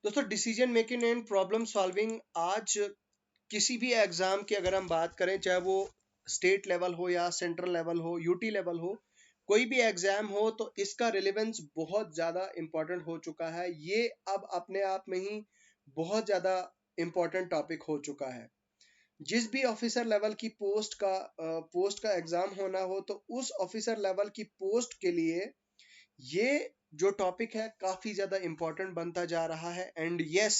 दोस्तों decision making and problem solving आज किसी भी एग्जाम की अगर हम बात करें, चाहे वो स्टेट लेवल हो या सेंट्रल लेवल हो, यूटी लेवल हो, कोई भी एग्जाम हो, तो इसका रिलेवेंस बहुत ज्यादा इंपॉर्टेंट हो चुका है। ये अब अपने आप में ही बहुत ज्यादा इंपॉर्टेंट टॉपिक हो चुका है। जिस भी ऑफिसर लेवल की पोस्ट का एग्जाम होना हो, तो उस ऑफिसर लेवल की पोस्ट के लिए ये जो टॉपिक है काफी ज्यादा इंपॉर्टेंट बनता जा रहा है। एंड यस,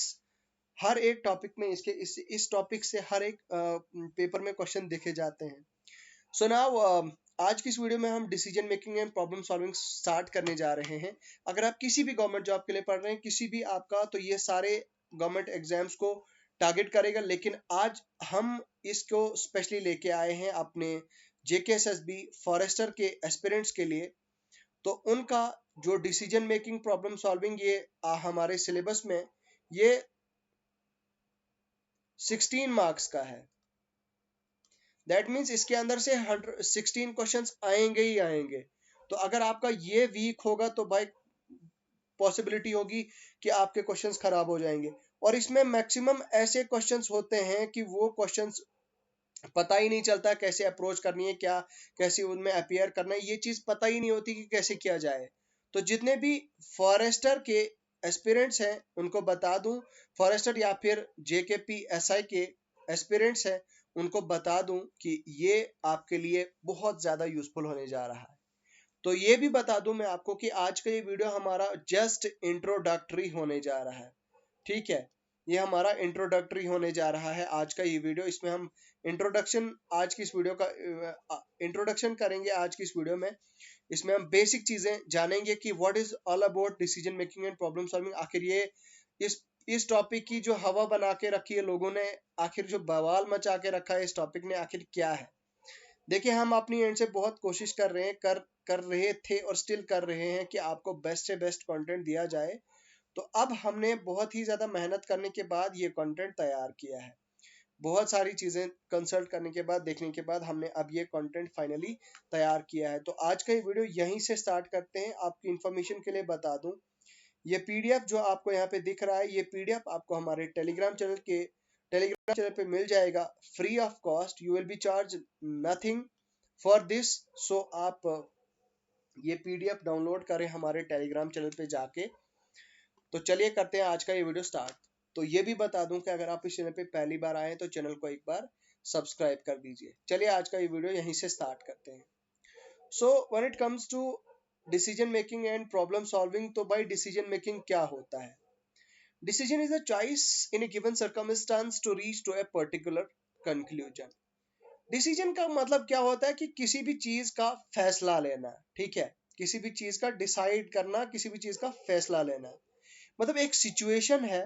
हर एक टॉपिक में इस टॉपिक से हर एक पेपर में क्वेश्चन देखे जाते हैं। सो नाउ आज की इस वीडियो में हम decision making and problem solving start करने जा रहे हैं। अगर आप किसी भी गवर्नमेंट जॉब के लिए पढ़ रहे हैं, किसी भी आपका, तो ये सारे गवर्नमेंट एग्जाम्स को टारगेट करेगा। लेकिन आज हम इसको स्पेशली लेके आए हैं अपने जेकेएसएसबी फॉरेस्टर के एस्पिरेंट्स के लिए। तो उनका जो डिसीजन मेकिंग प्रॉब्लम सॉल्विंग, ये हमारे सिलेबस में ये 16 मार्क्स का है। दैट मीन्स इसके अंदर से 16 क्वेश्चंस आएंगे ही आएंगे। तो अगर आपका ये वीक होगा तो भाई पॉसिबिलिटी होगी कि आपके क्वेश्चंस खराब हो जाएंगे। और इसमें मैक्सिमम ऐसे क्वेश्चंस होते हैं कि वो क्वेश्चंस पता ही नहीं चलता कैसे अप्रोच करनी है, क्या कैसे उनमें अपियर करना है, ये चीज पता ही नहीं होती कि कैसे किया जाए। तो जितने भी फॉरेस्टर के एस्पिरेंट्स हैं उनको बता दूं, फॉरेस्टर या फिर जेकेपी एसआई के एस्पिरेंट्स हैं उनको बता दूं कि ये आपके लिए बहुत ज्यादा यूजफुल होने जा रहा है। तो ये भी बता दूं मैं आपको कि आज का ये वीडियो हमारा जस्ट इंट्रोडक्टरी होने जा रहा है। ठीक है, ये हमारा इंट्रोडक्टरी होने जा रहा है आज का ये वीडियो। इसमें हम इंट्रोडक्शन आज की इस वीडियो का इंट्रोडक्शन करेंगे आज की इस वीडियो में। इसमें हम बेसिक चीजें जानेंगे कि what is all about decision making and problem solving. आखिर ये इस टॉपिक की जो हवा बना के रखी है लोगों ने, आखिर जो बवाल मचा के रखा है इस टॉपिक ने, आखिर क्या है। देखिए, हम अपनी एंड से बहुत कोशिश कर रहे हैं, कर रहे थे और स्टिल कर रहे हैं कि आपको बेस्ट से बेस्ट कंटेंट दिया जाए। तो अब हमने बहुत ही ज्यादा मेहनत करने के बाद ये कंटेंट तैयार किया है। बहुत सारी चीजें कंसल्ट करने के बाद, देखने के बाद हमने अब ये कंटेंट फाइनली तैयार किया है। तो आज का ये वीडियो यहीं से स्टार्ट करते हैं। आपकी इंफॉर्मेशन के लिए बता दूं, ये पीडीएफ जो आपको यहाँ पे दिख रहा है, ये पीडीएफ आपको हमारे टेलीग्राम चैनल पे मिल जाएगा free of cost. You will be charge nothing for this. So आप ये पीडीएफ डाउनलोड करें हमारे टेलीग्राम चैनल पे जाके। तो चलिए करते हैं आज का ये वीडियो स्टार्ट। तो ये भी बता दूं कि अगर आप इस चैनल पे पहली बार आए हैं तो चैनल को एक बार सब्सक्राइब कर दीजिए। चलिए आज का ये वीडियो यहीं से स्टार्ट करते हैं। So when it comes to decision making and problem solving, तो भाई डिसीजन मेकिंग क्या होता है? Decision is a choice in a given circumstance to reach to a particular conclusion. Decision का मतलब क्या होता है कि किसी भी चीज का फैसला लेना। ठीक है, किसी भी चीज का डिसाइड करना, किसी भी चीज का फैसला लेना। मतलब एक सिचुएशन है,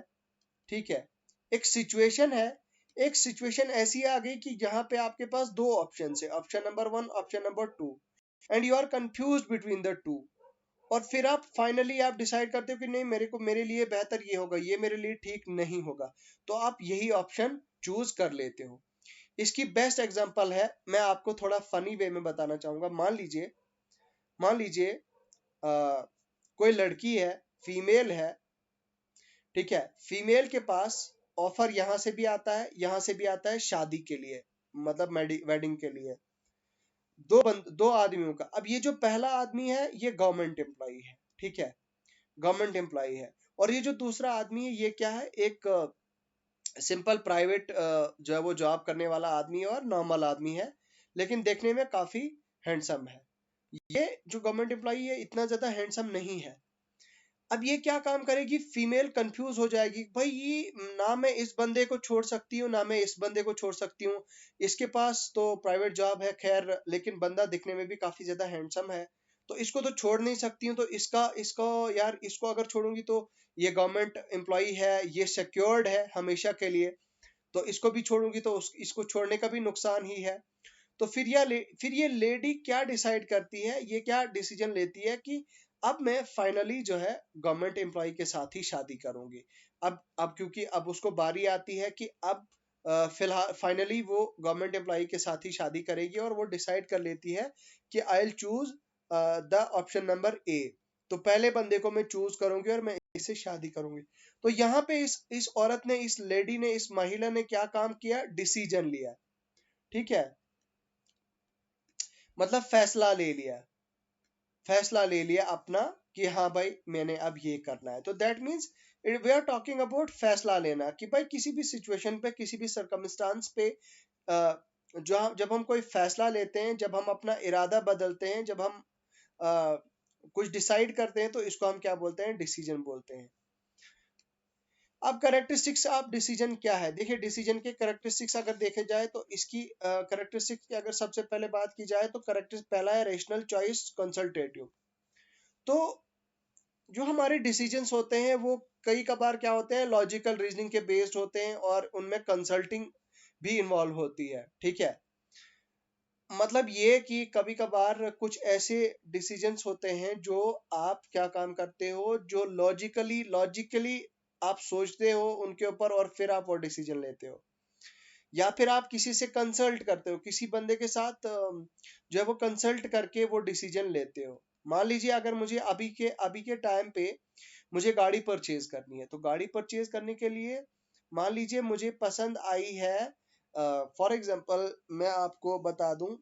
ठीक है, एक सिचुएशन है, एक सिचुएशन ऐसी आ गई कि जहां पे आपके पास दो ऑप्शन है, option number 1, option number 2, and you are confuse between the two. और फिर आप फाइनली आप डिसाइड करते हो कि नहीं, मेरे लिए बेहतर ये होगा, ये मेरे लिए ठीक नहीं होगा। तो आप यही ऑप्शन चूज कर लेते हो। इसकी बेस्ट एग्जांपल है, मैं आपको थोड़ा फनी वे में बताना चाहूंगा। मान लीजिए कोई लड़की है, फीमेल है, ठीक है, फीमेल के पास ऑफर यहां से भी आता है, यहां से भी आता है शादी के लिए, मतलब वेडिंग के लिए। दो आदमियों का। अब ये जो पहला आदमी है ये गवर्नमेंट एम्प्लॉय है, ठीक है, गवर्नमेंट एम्प्लॉय है। और ये जो दूसरा आदमी है ये क्या है, एक सिंपल प्राइवेट जो है वो जॉब करने वाला आदमी है और नॉर्मल आदमी है, लेकिन देखने में काफी हैंडसम है। ये जो गवर्नमेंट एम्प्लॉय है इतना ज्यादा हैंडसम नहीं है। अब ये क्या काम करेगी, फीमेल कंफ्यूज हो जाएगी, भाई ये ना मैं इस बंदे को छोड़ सकती हूँ ना मैं इस बंदे को छोड़ सकती हूँ। इसके पास तो प्राइवेट जॉब है खैर, लेकिन बंदा दिखने में भी काफी ज्यादा हैंडसम है, तो इसको तो छोड़ नहीं सकती हूँ। तो इसको यार, इसको अगर छोड़ूंगी तो ये गवर्नमेंट एम्प्लॉय है, ये सिक्योर्ड है हमेशा के लिए, तो इसको भी छोड़ूंगी तो इसको छोड़ने का भी नुकसान ही है। तो फिर ये लेडी क्या डिसाइड करती है, ये क्या डिसीजन लेती है कि अब मैं फाइनली जो है गवर्नमेंट एम्प्लॉय के साथ ही शादी करूंगी। अब क्योंकि अब उसको बारी आती है कि अब फिलहाल फाइनली वो गवर्नमेंट एम्प्लॉय के साथ ही शादी करेगी, और वो डिसाइड कर लेती है कि I will choose the option number A, तो पहले बंदे को मैं चूज करूंगी और मैं इससे शादी करूंगी। तो यहाँ पे इस औरत ने, इस लेडी ने, इस महिला ने क्या काम किया? डिसीजन लिया। ठीक है, मतलब फैसला ले लिया अपना कि हाँ भाई मैंने अब ये करना है। तो that means we are talking about फैसला लेना, कि भाई किसी भी सिचुएशन पे, किसी भी सरकमस्टांस पे जब हम कोई फैसला लेते हैं, जब हम अपना इरादा बदलते हैं, जब हम अ, कुछ डिसाइड करते हैं, तो इसको हम क्या बोलते हैं? डिसीजन बोलते हैं। अब करेक्टरिस्टिक्स ऑफ डिसीजन क्या है? देखिए, डिसीजन के करेक्टरिस्टिक्स अगर देखे जाए तो इसकी करेक्टरिस्टिक्स की अगर सबसे पहले बात की जाए तो पहला है रेशनल चॉइस कंसल्टेटिव। तो जो हमारे डिसीजंस होते हैं वो कई कबार क्या होते हैं? लॉजिकल रीजनिंग के बेस्ड होते हैं और उनमें कंसल्टिंग भी इन्वॉल्व होती है। ठीक है, मतलब ये कि कभी कभार कुछ ऐसे डिसीजंस होते हैं जो आप क्या काम करते हो, जो लॉजिकली आप सोचते हो उनके ऊपर और फिर आप वो डिसीजन लेते हो, या फिर आप किसी से कंसल्ट करते हो, किसी बंदे के साथ जो है वो कंसल्ट करके वो डिसीजन लेते हो। मान लीजिए अगर मुझे अभी के टाइम पे मुझे गाड़ी परचेज करनी है, तो गाड़ी परचेज करने के लिए मान लीजिए मुझे पसंद आई है, फॉर एग्जांपल मैं आपको बता दूं,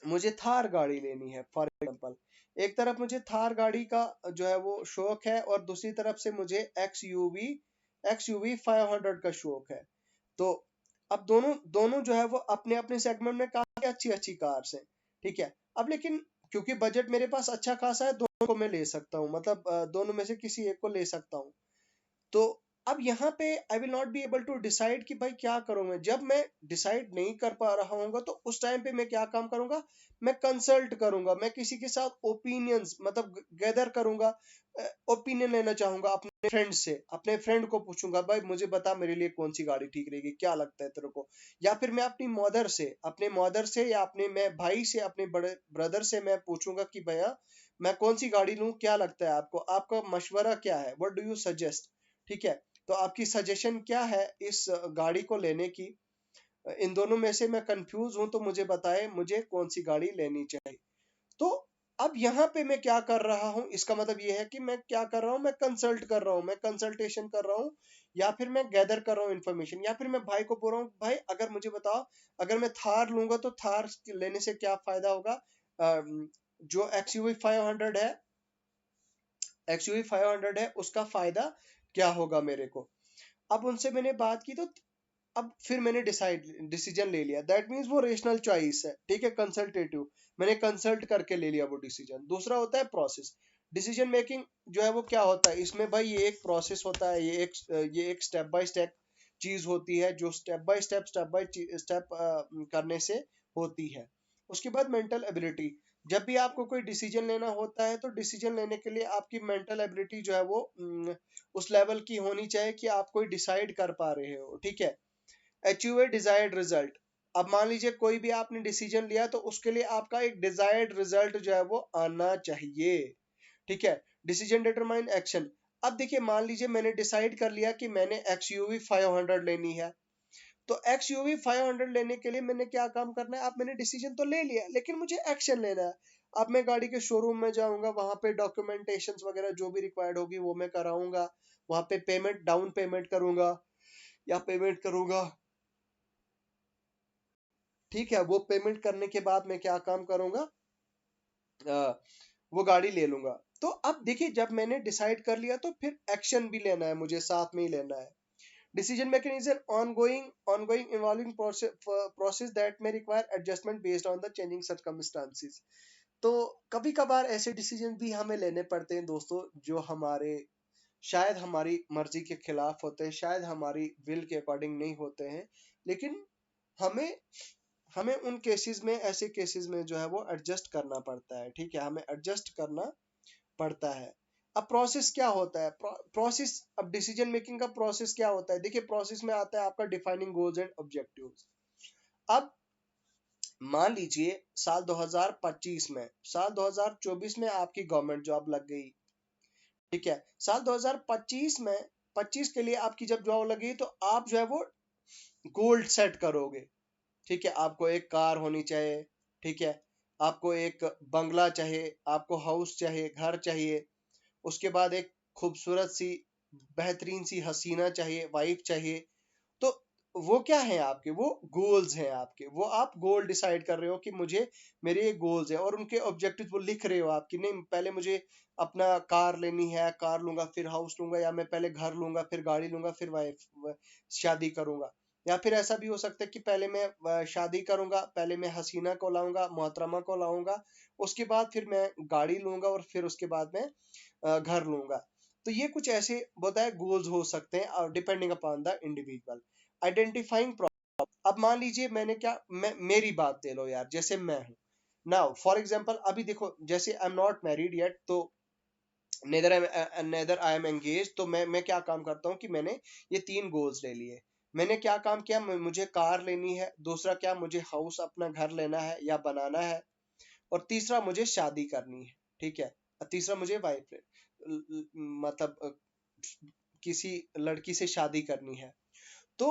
मुझे थार गाड़ी लेनी है फॉर एग्जांपल। एक तरफ मुझे थार गाड़ी का जो है वो शौक है और दूसरी तरफ से मुझे एक्सयूवी 500 का शौक है। तो अब दोनों दोनों जो है वो अपने अपने सेगमेंट में काफी अच्छी अच्छी कार्स हैं। ठीक है, अब लेकिन क्योंकि बजट मेरे पास अच्छा खासा है, दोनों को मैं ले सकता हूँ, मतलब दोनों में से किसी एक को ले सकता हूँ। तो अब यहाँ पे I will not be able to decide कि भाई क्या करूं मैं। जब मैं डिसाइड नहीं कर पा रहा हूँ तो उस टाइम पे मैं क्या काम करूंगा? मैं कंसल्ट करूंगा, मैं किसी के साथ ओपिनियंस मतलब गैदर करूंगा, ओपिनियन लेना चाहूंगा अपने फ्रेंड से, अपने फ्रेंड को पूछूंगा भाई मुझे बता मेरे लिए कौन सी गाड़ी ठीक रहेगी, क्या लगता है तेरे को। या फिर मैं अपने मदर से या अपने मैं भाई से, अपने बड़े ब्रदर से मैं पूछूंगा कि भैया मैं कौन सी गाड़ी लूं, क्या लगता है आपको, आपका मशवरा क्या है, व्हाट डू यू सजेस्ट। ठीक है, तो आपकी सजेशन क्या है इस गाड़ी को लेने की? इन दोनों में से मैं कंफ्यूज हूं, तो मुझे बताएं मुझे कौन सी गाड़ी लेनी चाहिए। तो अब यहाँ पे मैं क्या कर रहा हूँ, इसका मतलब ये है कि मैं क्या कर रहा हूँ? मैं कंसल्ट कर रहा हूँ, मैं कंसल्टेशन कर रहा हूँ, या फिर मैं गैदर कर रहा हूँ इन्फॉर्मेशन, या फिर मैं भाई को बोल रहा हूँ भाई अगर मुझे बताओ, अगर मैं थार लूंगा तो थार लेने से क्या फायदा होगा, जो एक्सयूवी 500 है उसका फायदा क्या होगा मेरे को। अब उनसे मैंने बात की, तो अब फिर मैंने डिसीजन ले लिया। दैट मीन्स वो रेशनल चॉइस है। ठीक है, कंसल्टेटिव, मैंने कंसल्ट करके ले लिया वो डिसीजन। दूसरा होता है प्रोसेस। डिसीजन मेकिंग जो है वो क्या होता है इसमें? भाई ये एक प्रोसेस होता है, ये एक स्टेप बाय स्टेप चीज होती है, जो स्टेप बाय स्टेप करने से होती है। उसके बाद मेंटल एबिलिटी। जब भी आपको कोई डिसीजन लेना होता है तो डिसीजन लेने के लिए आपकी मेंटल एबिलिटी जो है वो उस लेवल की होनी चाहिए कि आप कोई डिसाइड कर पा रहे हो। ठीक है, अचीव ए डिजायर्ड रिजल्ट। अब मान लीजिए कोई भी आपने डिसीजन लिया तो उसके लिए आपका एक डिजायर्ड रिजल्ट जो है वो आना चाहिए। ठीक है, डिसीजन डिटरमाइन एक्शन। अब देखिए, मान लीजिए मैंने डिसाइड कर लिया कि मैंने एक्सयूवी 500 लेनी है, तो एक्सयूवी 500 लेने के लिए मैंने क्या काम करना है? अब मैंने डिसीजन तो ले लिया, लेकिन मुझे एक्शन लेना है। अब मैं गाड़ी के शोरूम में जाऊंगा, वहां पे डॉक्यूमेंटेशन वगैरह जो भी रिक्वायर्ड होगी वो मैं कराऊंगा, वहां पे डाउन पेमेंट करूंगा या पेमेंट करूंगा। ठीक है, वो पेमेंट करने के बाद मैं क्या काम करूंगा? वो गाड़ी ले लूंगा। तो अब देखिए, जब मैंने डिसाइड कर लिया तो फिर एक्शन भी लेना है, मुझे साथ में ही लेना है। Decision making is an ongoing evolving process that may require adjustment based on the changing circumstances. तो कभी कभार ऐसे डिसीजन भी हमें लेने पड़ते हैं दोस्तों, जो हमारे शायद हमारी मर्जी के खिलाफ होते हैं, शायद हमारी विल के अकॉर्डिंग नहीं होते हैं, लेकिन हमें हमें उन केसेस में, ऐसे केसेस में जो है वो एडजस्ट करना पड़ता है। ठीक है, हमें एडजस्ट करना पड़ता है। अब प्रोसेस क्या होता है? प्रोसेस, अब डिसीजन मेकिंग का प्रोसेस क्या होता है? देखिए, प्रोसेस में आता है आपका डिफाइनिंग गोल्स एंड ऑब्जेक्टिव्स। अब मान लीजिए साल 2024 में आपकी गवर्नमेंट जॉब लग गई। ठीक है, साल 2025 में 25 के लिए आपकी जब जॉब लगी तो आप जो है वो गोल्ड सेट करोगे। ठीक है, आपको एक कार होनी चाहिए। ठीक है, आपको एक बंगला चाहिए, आपको हाउस चाहिए, घर चाहिए। उसके बाद एक खूबसूरत सी बेहतरीन सी हसीना चाहिए, वाइफ चाहिए। तो वो क्या है आपके, वो गोल्स हैं आपके, वो आप गोल डिसाइड कर रहे हो कि मुझे मेरे ये गोल्स हैं, और उनके ऑब्जेक्टिव वो लिख रहे हो आप कि नहीं पहले मुझे अपना कार लेनी है, कार लूंगा फिर हाउस लूंगा, या मैं पहले घर लूंगा फिर गाड़ी लूंगा फिर वाइफ शादी करूंगा। या फिर ऐसा भी हो सकता है कि पहले मैं शादी करूंगा, पहले मैं हसीना को लाऊंगा, मोहतरमा को लाऊंगा, उसके बाद फिर मैं गाड़ी लूंगा, और फिर उसके बाद मैं घर लूंगा। तो ये कुछ ऐसे बताए गोल्स हो सकते हैं depending upon the individual. Identifying problem, अब मान लीजिए मैंने क्या, मेरी बात ले लो यार, जैसे मैं हूं नाउ फॉर एग्जांपल, अभी देखो जैसे I am not married yet, तो नेदर आई एम एंगेज, तो मैं क्या काम करता हूँ कि मैंने ये 3 गोल्स ले लिए। मैंने क्या काम किया, मुझे कार लेनी है, दूसरा क्या, मुझे हाउस अपना घर लेना है या बनाना है, और तीसरा मुझे शादी करनी है, ठीक है, और तीसरा मुझे वाइफ मतलब किसी लड़की से शादी करनी है। तो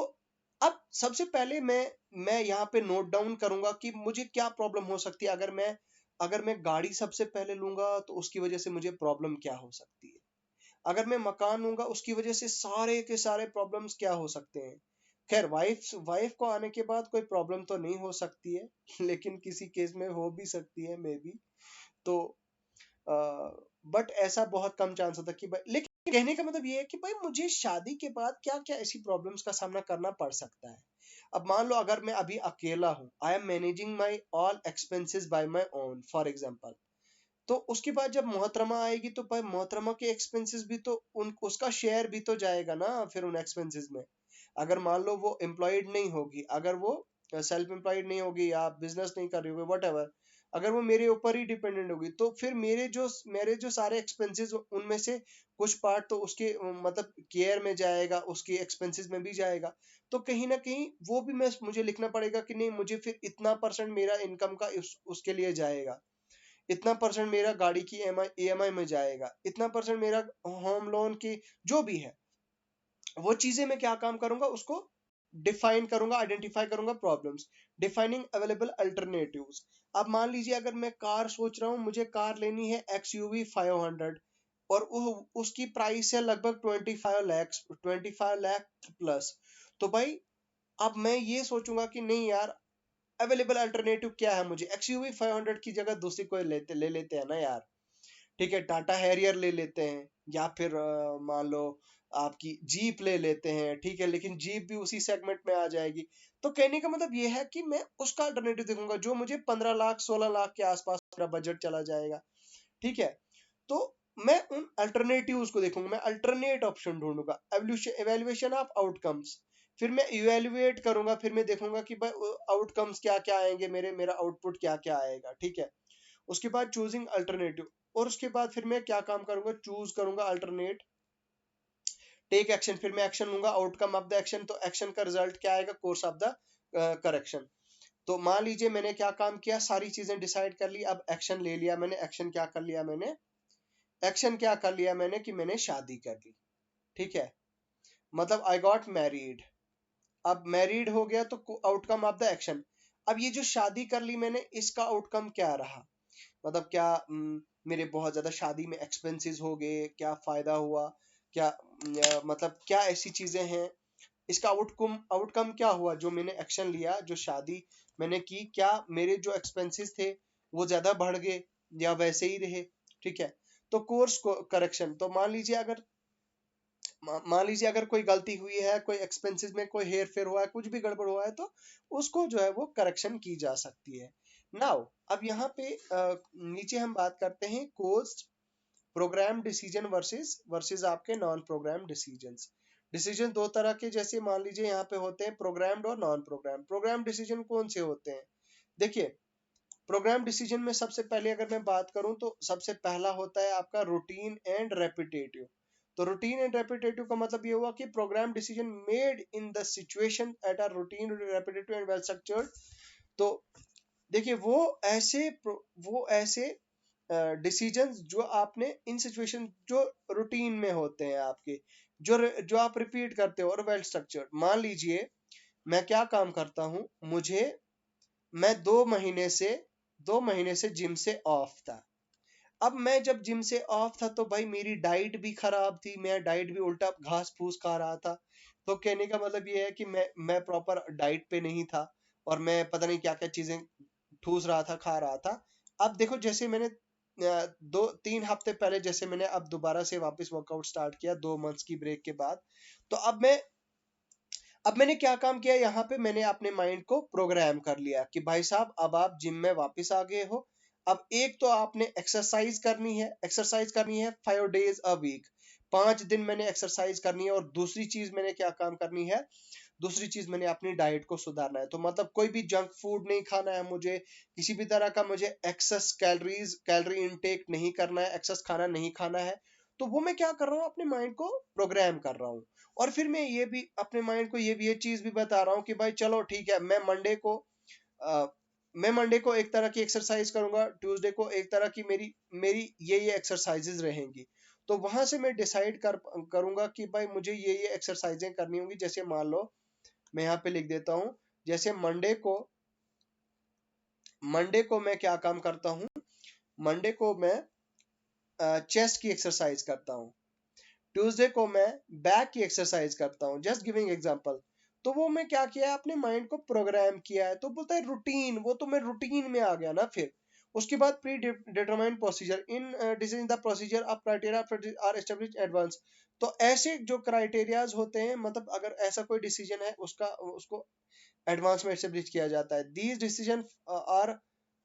अब सबसे पहले मैं यहाँ पे नोट डाउन करूंगा कि मुझे क्या प्रॉब्लम हो सकती है, अगर मैं गाड़ी सबसे पहले लूंगा तो उसकी वजह से मुझे प्रॉब्लम क्या हो सकती है, अगर मैं मकान लूंगा उसकी वजह से सारे के सारे प्रॉब्लम्स क्या हो सकते हैं। खैर वाइफ वाइफ को आने के बाद कोई प्रॉब्लम तो नहीं हो सकती है लेकिन किसी केस में हो भी सकती है मे बी। तो बट ऐसा बहुत कम चांस होता कि भाई, लेकिन कहने का मतलब ये है कि भाई मुझे शादी के बाद क्या क्या ऐसी प्रॉब्लम्स का सामना करना पड़ सकता है। अब मान लो अगर मैं अभी अकेला हूँ, I am managing my all expenses bye my own for example, तो उसके बाद जब मोहतरमा आएगी तो भाई मोहतरमा के एक्सपेंसेस भी तो उन उसका शेयर भी तो जाएगा ना फिर उन एक्सपेंसेस में। अगर मान लो वो एम्प्लॉयड नहीं होगी, अगर वो सेल्फ एम्प्लॉयड नहीं होगी या बिजनेस नहीं कर रही होगी वट एवर, अगर वो मेरे ऊपर ही डिपेंडेंट होगी, तो फिर मेरे जो सारे एक्सपेंसेस उनमें से कुछ पार्ट तो उसके मतलब केयर में जाएगा, उसके एक्सपेंसेस में भी जाएगा। तो कहीं ना कहीं वो भी मैं मुझे लिखना पड़ेगा कि नहीं मुझे फिर इतना परसेंट मेरा इनकम का उसके लिए जाएगा, इतना परसेंट मेरा गाड़ी की ईएमआई में जाएगा, इतना परसेंट मेरा होम लोन की, जो भी है वो चीजें मैं क्या काम करूंगा, उसको डिफाइन करूंगा, आइडेंटिफाई करूंगा प्रॉब्लम्स, डिफाइनिंग अवेलेबल अल्टरनेटिव्स। अब मान लीजिए अगर मैं कार सोच रहा हूँ, मुझे कार लेनी है XUV 500, और उसकी प्राइस है लगभग 25 लाख प्लस। तो भाई अब मैं ये सोचूंगा कि नहीं यार, अवेलेबल अल्टरनेटिव क्या है, मुझे XUV 500 की जगह दूसरी कोई ले लेते हैं ना यार, ठीक है, टाटा हैरियर ले लेते हैं, या फिर मान लो आपकी जीप ले लेते हैं, ठीक है, लेकिन जीप भी उसी सेगमेंट में आ जाएगी। तो कहने का मतलब ये है कि मैं उसका अल्टरनेटिव देखूंगा जो मुझे 15 लाख 16 लाख के आसपास मेरा बजट चला जाएगा, ठीक है। तो मैं उन अल्टरनेटिव्स को देखूंगा, मैं अल्टरनेट ऑप्शन ढूंढूंगा, एवेल्युएशन ऑफ आउटकम्स, फिर मैं इवेल्युएट करूंगा, फिर मैं देखूंगा कि भाई आउटकम्स क्या क्या आएंगे, मेरा आउटपुट क्या क्या आएगा, ठीक है। उसके बाद चूजिंग अल्टरनेटिव, और उसके बाद फिर मैं क्या काम करूंगा, चूज करूंगा अल्टरनेट, टेक एक्शन, फिर मैं एक्शन लूंगा, आउटकम ऑफ द एक्शन, तो एक्शन का रिजल्ट क्या आएगा, कोर्स ऑफ द करेक्शन। तो मान लीजिए मैंने क्या काम किया, सारी चीजें डिसाइड कर ली, अब एक्शन ले लिया मैंने, एक्शन क्या कर लिया मैंने, एक्शन क्या कर लिया मैंने कि मैंने शादी कर ली, ठीक है, मतलब आई गॉट मैरिड। अब मैरिड हो गया तो आउटकम ऑफ द एक्शन, अब ये जो शादी कर ली मैंने इसका आउटकम क्या रहा, मतलब क्या मेरे बहुत ज्यादा शादी में एक्सपेंसेस हो गए, क्या फायदा हुआ, क्या मतलब क्या ऐसी चीजें हैं, इसका आउटकम आउटकम क्या हुआ, जो मैंने एक्शन लिया, जो शादी मैंने की, क्या मेरे जो एक्सपेंसेस थे वो ज्यादा बढ़ गए या वैसे ही रहे, ठीक है। तो कोर्स करेक्शन, तो मान लीजिए अगर कोई गलती हुई है, कोई एक्सपेंसेस में कोई हेर फेर हुआ है, कुछ भी गड़बड़ हुआ है, तो उसको जो है वो करेक्शन की जा सकती है। नाउ अब यहाँ पे नीचे हम बात करते हैं कोस्ट प्रोग्राम डिसीजन वर्सेस आपके नॉन प्रोग्राम डिसीजंस। डिसीजन दो तरह के, जैसे मान लीजिए यहाँ पे होते हैं प्रोग्राम्ड और नॉन प्रोग्राम। प्रोग्राम डिसीजन कौन से होते हैं, देखिए प्रोग्राम डिसीजन में सबसे पहले अगर मैं बात करूं तो सबसे पहला होता है आपका रूटीन एंड रेपिटेटिव। तो रूटीन एंड रेपिटेटिव का मतलब ये हुआ कि program decision made in the situation at are routine repetitive and well structured. तो देखिए वो ऐसे डिसीजंस जो आपने इन सिचुएशन जो रूटीन में होते हैं आपके, जो आप रिपीट करते हो और वेल स्ट्रक्चर्ड। मान लीजिए मैं क्या काम करता हूं, मैं 2 महीने से जिम से ऑफ था। अब मैं जब जिम से ऑफ था तो भाई मेरी डाइट भी खराब थी, मैं डाइट भी उल्टा घास फूस खा रहा था। तो कहने का मतलब ये है कि मैं प्रॉपर डाइट पे नहीं था, और मैं पता नहीं क्या क्या चीजें ठूस रहा था, खा रहा था। अब देखो जैसे मैंने 2-3 हफ्ते पहले जैसे मैंने अब दोबारा से वापस वर्कआउट स्टार्ट किया 2 मंथ्स की ब्रेक के बाद। तो अब मैंने क्या काम किया यहाँ पे, मैंने अपने माइंड को प्रोग्राम कर लिया कि भाई साहब अब आप जिम में वापस आ गए हो। अब एक तो आपने एक्सरसाइज करनी है, 5 days a week, 5 दिन मैंने एक्सरसाइज करनी है। और दूसरी चीज मैंने क्या काम करनी है, दूसरी चीज मैंने अपनी डाइट को सुधारना है। तो मतलब कोई भी जंक फूड नहीं खाना है मुझे, किसी भी तरह का मुझे एक्सेस कैलोरी इनटेक नहीं करना है, एक्सेस खाना नहीं खाना है। तो वो मैं क्या कर रहा हूँ, अपने माइंड को प्रोग्राम कर रहा हूँ। और फिर मैं ये भी अपने माइंड को ये चीज भी बता रहा हूँ कि भाई चलो ठीक है, अ, मैं मंडे को एक तरह की एक्सरसाइज करूंगा, ट्यूसडे को एक तरह की मेरी मेरी ये एक्सरसाइजेज रहेंगी। तो वहां से मैं डिसाइड करूंगा कि भाई मुझे ये एक्सरसाइजें करनी होंगी। जैसे मान लो मैं यहाँ पे लिख देता हूँ, जैसे मंडे को मैं क्या काम करता हूँ, मंडे को मैं चेस्ट की एक्सरसाइज करता हूँ, ट्यूसडे को मैं बैक की एक्सरसाइज करता हूँ, जस्ट गिविंग एग्जांपल। तो वो मैं क्या किया है, अपने माइंड को प्रोग्राम किया है। तो बोलता है रूटीन, वो तो मैं रूटीन में आ गया ना। फिर उसके बाद predetermined procedure in decision the procedure of criteria are establish advance. तो ऐसे जो क्राइटेरियाज होते हैं, मतलब अगर ऐसा कोई डिसीजन है उसका उसको एडवांस में एस्टेब्लिश किया जाता है। These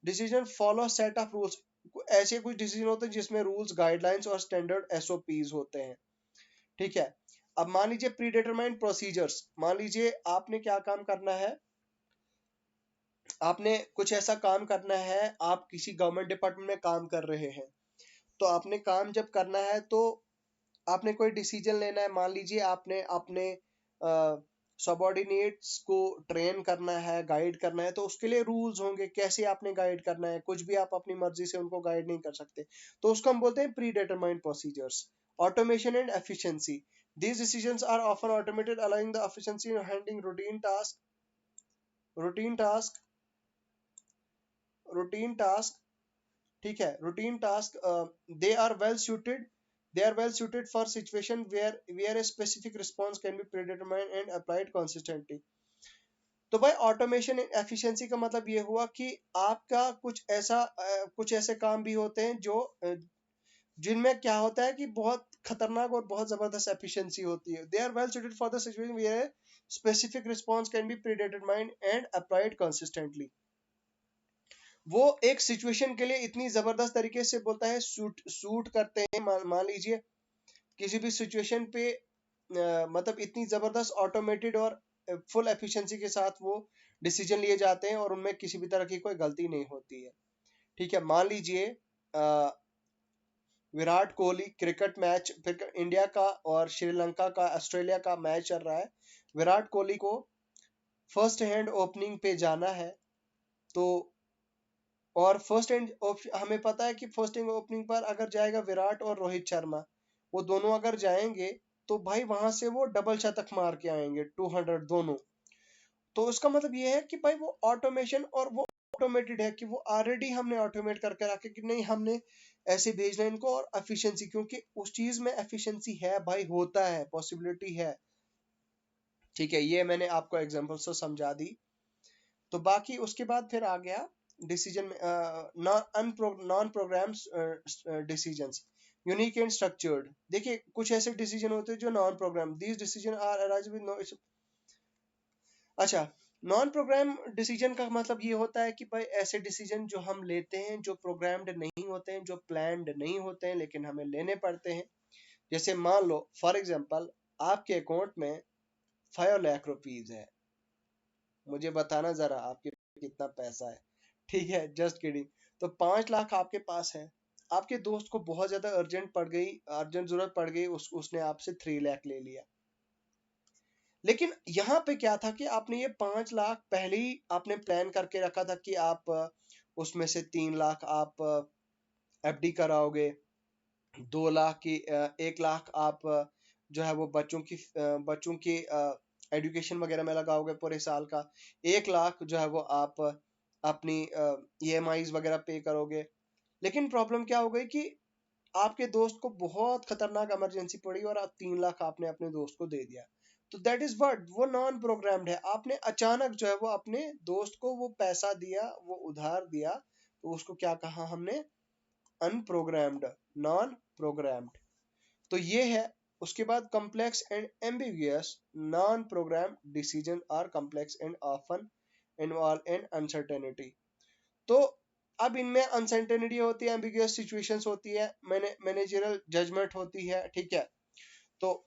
decision follow set of rules. ऐसे कुछ डिसीजन होते हैं जिसमें रूल्स, गाइडलाइंस और स्टैंडर्ड एसओपीज होते हैं। ठीक है। अब मान लीजिए प्री डिटरमाइंड प्रोसीजर्स, मान लीजिए आपने क्या काम करना है, आपने कुछ ऐसा काम करना है, आप किसी गवर्नमेंट डिपार्टमेंट में काम कर रहे हैं। तो आपने काम जब करना है तो आपने कोई डिसीजन लेना है। मान लीजिए आपने अपने सबॉर्डिनेट्स को ट्रेन करना है, गाइड करना है, तो उसके लिए रूल्स होंगे कैसे आपने गाइड करना है। कुछ भी आप अपनी मर्जी से उनको गाइड नहीं कर सकते। तो उसको हम बोलते हैं pre determined procedures. Automation and efficiency, these decisions are often automated, allowing the efficiency in handling routine task routine task ठीक है, routine task. They are well suited they are well suited for situation where a specific response can be predetermined and applied consistently। तो भाई automation efficiency का मतलब ये हुआ कि आपका कुछ ऐसे काम भी होते हैं जो जिनमें क्या होता है कि बहुत खतरनाक और बहुत जबरदस्त एफिशिएंसी होती है। They are well suited for the situation where specific response can be predetermined and applied consistently. वो एक सिचुएशन के लिए इतनी जबरदस्त तरीके से बोलता है, सूट करते हैं। मान लीजिए किसी भी सिचुएशन पे मतलब इतनी जबरदस्त ऑटोमेटेड और फुल एफिशिएंसी के साथ वो डिसीजन लिए जाते हैं और उनमें किसी भी तरह की कोई गलती नहीं होती है। ठीक है। मान लीजिए Virat Kohli cricket match, India का और श्रीलंका का, ऑस्ट्रेलिया का मैच चल रहा है। विराट कोहली को फर्स्ट हैंड ओपनिंग पे जाना है। तो और फर्स्ट हैंड हमें पता है कि फर्स्ट हैंड ओपनिंग पर अगर जाएगा विराट और रोहित शर्मा, वो दोनों अगर जाएंगे तो भाई वहां से वो डबल शतक मार के आएंगे, 200 दोनों। तो उसका मतलब ये है कि भाई वो ऑटोमेशन, और वो ऑटोमेटेड है कि वो ऑलरेडी हमने ऑटोमेट करके रखे कि नहीं, हमने ऐसे भेजना है इनको। और एफिशिएंसी, क्योंकि उस चीज में एफिशिएंसी है भाई, होता है, पॉसिबिलिटी है। ठीक है, ये मैंने आपको एग्जांपल से समझा दी। तो बाकी उसके बाद फिर आ गया decision, non program decisions, unique and structured. देखिए कुछ ऐसे डिसीजन होते हैं जो non program, these decision are arise with no. अच्छा, नॉन प्रोग्राम डिसीजन का मतलब ये होता है कि भाई ऐसे डिसीजन जो हम लेते हैं जो प्रोग्राम्ड नहीं होते हैं, जो प्लान्ड नहीं होते हैं, लेकिन हमें लेने पड़ते हैं। जैसे मान लो फॉर एग्जांपल आपके अकाउंट में 5 लाख रुपीज है, मुझे बताना जरा आपके कितना पैसा है। ठीक है, जस्ट किडिंग। तो 5 लाख आपके पास है, आपके दोस्त को बहुत ज्यादा अर्जेंट जरूरत पड़ गई, उसने आपसे 3 लाख ले लिया। लेकिन यहाँ पे क्या था कि आपने ये 5 लाख पहले ही आपने प्लान करके रखा था कि आप उसमें से 3 लाख आप एफडी कराओगे, 2 लाख की 1 लाख आप जो है वो बच्चों की एजुकेशन वगैरह में लगाओगे पूरे साल का, 1 लाख जो है वो आप अपनी ईएमआईज वगैरह पे करोगे। लेकिन प्रॉब्लम क्या हो गई कि आपके दोस्त को बहुत खतरनाक इमरजेंसी पड़ी और आप 3 लाख आपने अपने दोस्त को दे दिया, तो दैट इज व्हाट, वो नॉन प्रोग्राम्ड है। आपने अचानक जो है वो अपने दोस्त को वो पैसा दिया, वो उधार दिया, तो उसको क्या कहा हमने, अनप्रोग्राम्ड, नॉन प्रोग्राम्ड। तो ये है। उसके बाद complex and ambiguous non program decision are complex and often involve in uncertainty. तो अब इनमें अनसर्टेनिटी होती है, एम्बिगुअस सिचुएशंस होती है, मैनेजरल जजमेंट होती है, ठीक है। तो